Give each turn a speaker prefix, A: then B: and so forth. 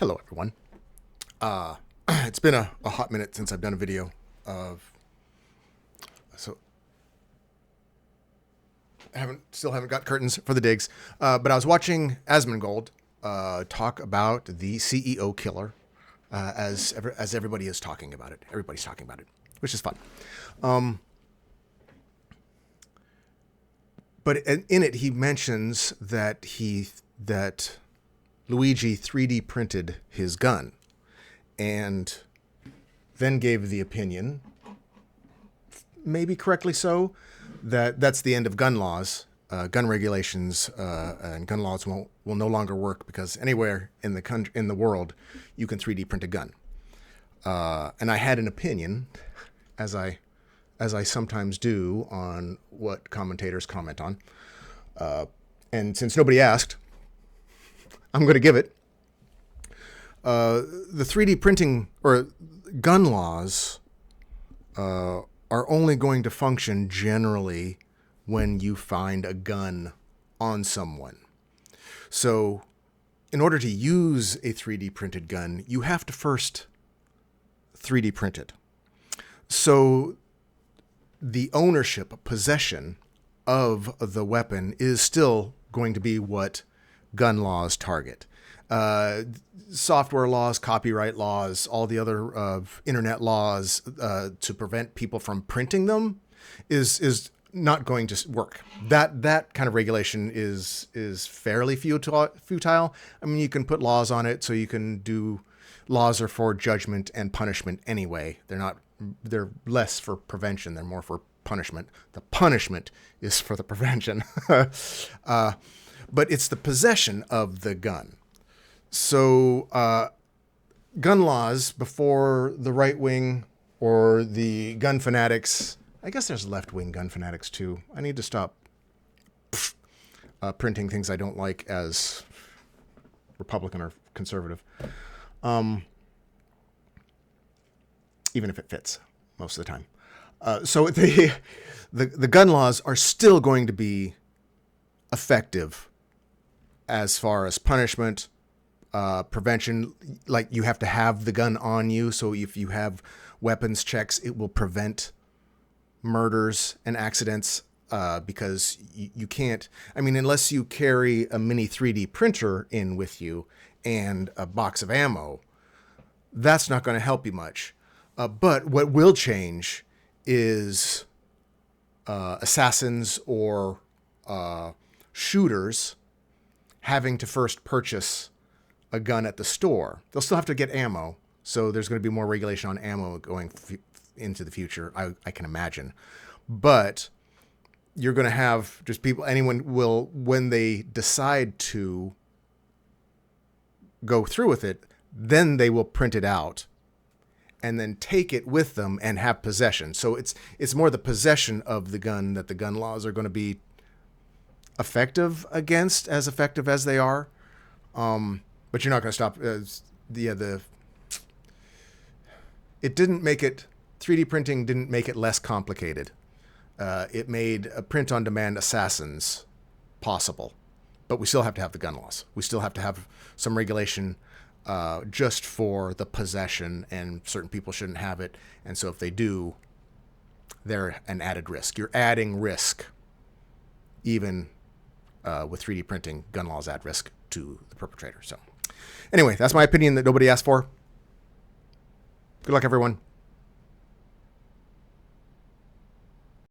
A: Hello, everyone. It's been a hot minute since I've done a video of, so still haven't got curtains for the digs, but I was watching Asmongold talk about the CEO killer, as everybody is talking about it. Everybody's talking about it, which is fun. But in it, he mentions that Luigi 3D printed his gun, and then gave the opinion, maybe correctly so, that that's the end of gun laws. Gun regulations and gun laws will no longer work because anywhere in the world you can 3D print a gun. And I had an opinion, as I sometimes do, on what commentators comment on. And since nobody asked, I'm going to give it. The 3D printing or gun laws are only going to function generally when you find a gun on someone. So in order to use a 3D printed gun, you have to first 3D print it. So the ownership, possession of the weapon is still going to be what gun laws target. Software laws, copyright laws, all the other internet laws to prevent people from printing them is not going to work. That kind of regulation is fairly futile. I mean, you can put laws on it, so you can do laws are for judgment and punishment anyway. They're less for prevention. They're more for punishment. The punishment is for the prevention. But it's the possession of the gun. So gun laws before the right wing or the gun fanatics, I guess there's left-wing gun fanatics too. I need to stop printing things I don't like as Republican or conservative. Even if it fits most of the time. So the gun laws are still going to be effective as far as punishment, prevention. Like, you have to have the gun on you. So if you have weapons checks, it will prevent murders and accidents, because you can't, I mean, unless you carry a mini 3D printer in with you and a box of ammo, that's not going to help you much. But what will change is assassins or shooters having to first purchase a gun at the store. They'll still have to get ammo, so there's going to be more regulation on ammo going into the future, I can imagine. But you're going to have just people, anyone will, when they decide to go through with it, then they will print it out and then take it with them and have possession. So it's more the possession of the gun that the gun laws are going to be effective against, as effective as they are. But you're not going to stop. It didn't make it, 3D printing didn't make it less complicated. It made a print-on-demand assassins possible. But we still have to have the gun laws. We still have to have some regulation just for the possession, and certain people shouldn't have it. And so if they do, they're an added risk. You're adding risk. Even with 3D printing, gun laws add risk to the perpetrator. So anyway, that's my opinion that nobody asked for. Good luck, everyone.